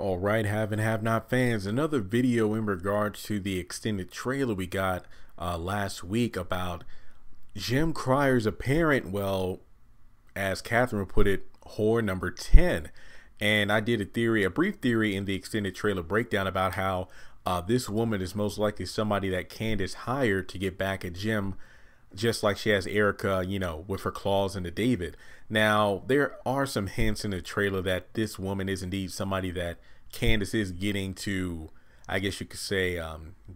All right, have and have not fans, another video in regards to the extended trailer we got last week about Jim Cryer's apparent, well, as Catherine put it, whore number 10. And I did a brief theory in the extended trailer breakdown about how this woman is most likely somebody that Candice hired to get back at Jim, just like she has Erica, with her claws into David. Now, there are some hints in the trailer that this woman is indeed somebody that Candice is getting to, I guess you could say,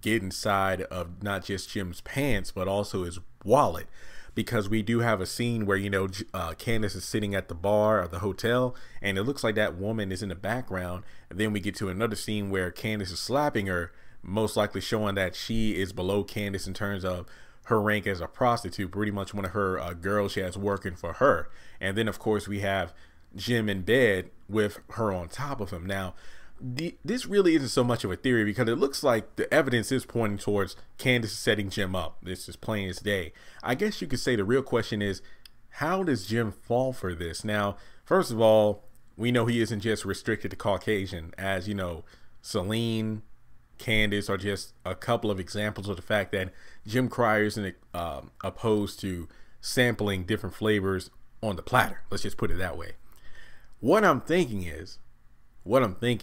get inside of not just Jim's pants, but also his wallet. Because we do have a scene where, Candice is sitting at the bar of the hotel, and it looks like that woman is in the background. And then we get to another scene where Candice is slapping her, most likely showing that she is below Candice in terms of her rank as a prostitute, pretty much one of her girls she has working for her. And then, of course, we have Jim in bed with her on top of him. Now, this really isn't so much of a theory because it looks like the evidence is pointing towards Candice setting Jim up. This is plain as day. I guess you could say the real question is, how does Jim fall for this? Now, first of all, we know he isn't just restricted to Caucasian, as Celine, Candice are just a couple of examples of the fact that Jim Cryer isn't opposed to sampling different flavors on the platter. Let's just put it that way. What I'm thinking is one of two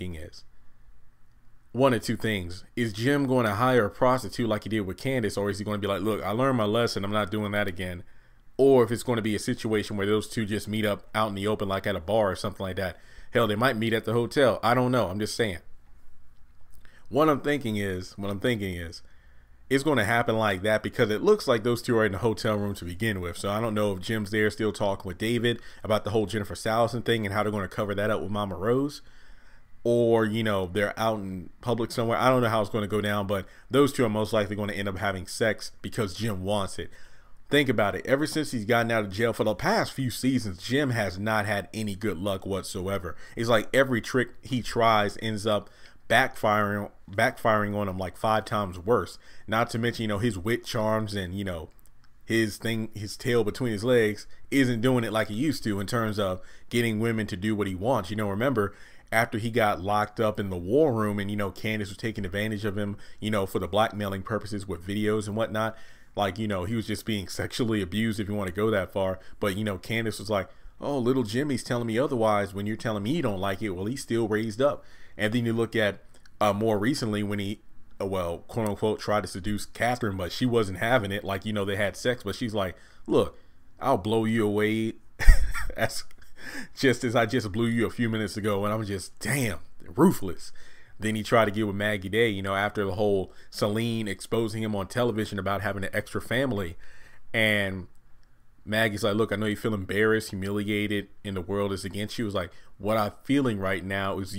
things. Is Jim going to hire a prostitute like he did with Candice, or is he going to be like, look, I learned my lesson, I'm not doing that again? Or if it's going to be a situation where those two just meet up out in the open, like at a bar or something like that. Hell, they might meet at the hotel. I don't know. I'm just saying. What I'm thinking is it's going to happen like that because it looks like those two are in the hotel room to begin with. So I don't know if Jim's there still talking with David about the whole Jennifer Sallison thing and how they're going to cover that up with Mama Rose. Or, they're out in public somewhere. I don't know how it's going to go down, but those two are most likely going to end up having sex because Jim wants it. Think about it. Ever since he's gotten out of jail for the past few seasons, Jim has not had any good luck whatsoever. It's like every trick he tries ends up backfiring on him like 5 times worse. Not to mention, his wit charms and, his tail between his legs isn't doing it like he used to in terms of getting women to do what he wants. Remember, after he got locked up in the war room and, Candice was taking advantage of him, for the blackmailing purposes with videos and whatnot. Like, he was just being sexually abused, if you want to go that far. But, Candice was like, oh, little Jimmy's telling me otherwise when you're telling me you don't like it. Well, he's still raised up. And then you look at more recently when he, quote unquote, tried to seduce Catherine, but she wasn't having it. Like, they had sex, but she's like, look, I'll blow you away as just as I just blew you a few minutes ago. And I'm just, damn, ruthless. Then he tried to get with Maggie Day, after the whole Celine exposing him on television about having an extra family. And Maggie's like, look, I know you feel embarrassed, humiliated, and the world is against you. It's like, what I'm feeling right now is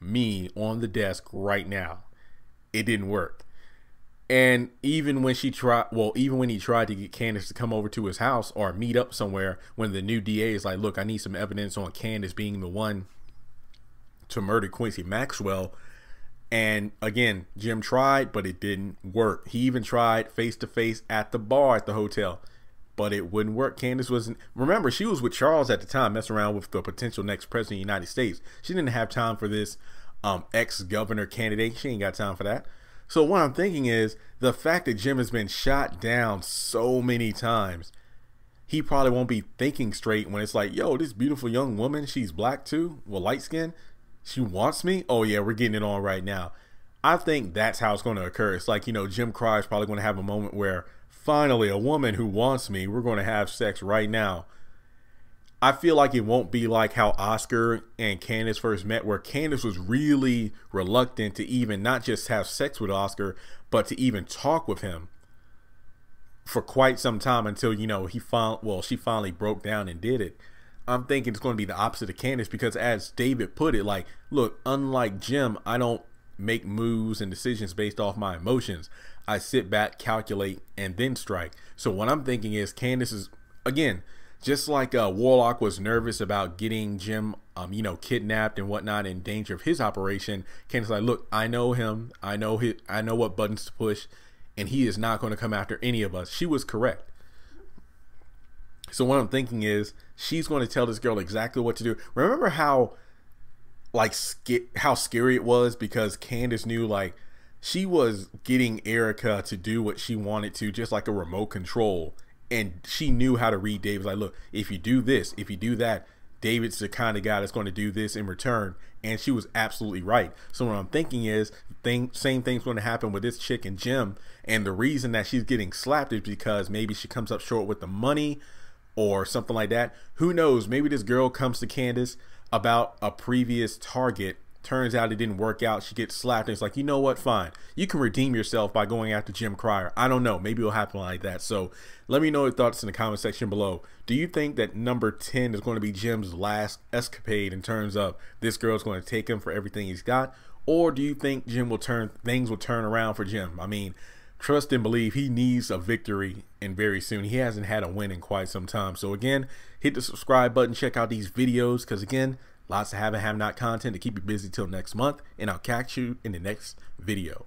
me on the desk right now. It didn't work. And even when he tried to get Candice to come over to his house or meet up somewhere, when the new DA is like, look, I need some evidence on Candice being the one to murder Quincy Maxwell. And again, Jim tried, but it didn't work. He even tried face-to-face at the bar at the hotel, but it wouldn't work. Candice wasn't, remember, she was with Charles at the time, messing around with the potential next president of the United States. She didn't have time for this ex-governor candidate. She ain't got time for that. So what I'm thinking is the fact that Jim has been shot down so many times, he probably won't be thinking straight when it's like, yo, this beautiful young woman, she's black too, well, light skin, she wants me. Oh yeah, we're getting it on right now. I think that's how it's going to occur. It's like, Jim Cry is probably going to have a moment where finally a woman who wants me, we're going to have sex right now. I feel like it won't be like how Oscar and Candice first met, where Candice was really reluctant to even not just have sex with Oscar, but to even talk with him for quite some time until, she finally broke down and did it. I'm thinking it's going to be the opposite of Candice because, as David put it, like, look, unlike Jim, I don't make moves and decisions based off my emotions. I sit back, calculate, and then strike. So what I'm thinking is Candice is, again, just like Warlock was nervous about getting Jim, kidnapped and whatnot, in danger of his operation. Candice like, look, I know him. I know what buttons to push, and he is not going to come after any of us. She was correct. So what I'm thinking is she's going to tell this girl exactly what to do. Remember how like how scary it was, because Candice knew like she was getting Erica to do what she wanted to, just like a remote control. And she knew how to read David. Like, look, if you do this, if you do that, David's the kind of guy that's going to do this in return. And she was absolutely right. So what I'm thinking is, same thing's going to happen with this chick and Jim. And the reason that she's getting slapped is because maybe she comes up short with the money or something like that. Who knows? Maybe this girl comes to Candice about a previous target. Turns out it didn't work out. She gets slapped, and it's like, you know what? Fine. You can redeem yourself by going after Jim Cryer. I don't know. Maybe it'll happen like that. So let me know your thoughts in the comment section below. Do you think that number 10 is going to be Jim's last escapade in terms of this girl's going to take him for everything he's got? Or do you think things will turn around for Jim? I mean, trust and believe he needs a victory, and very soon. He hasn't had a win in quite some time. So again, hit the subscribe button. Check out these videos, because again, lots of have not content to keep you busy till next month, and I'll catch you in the next video.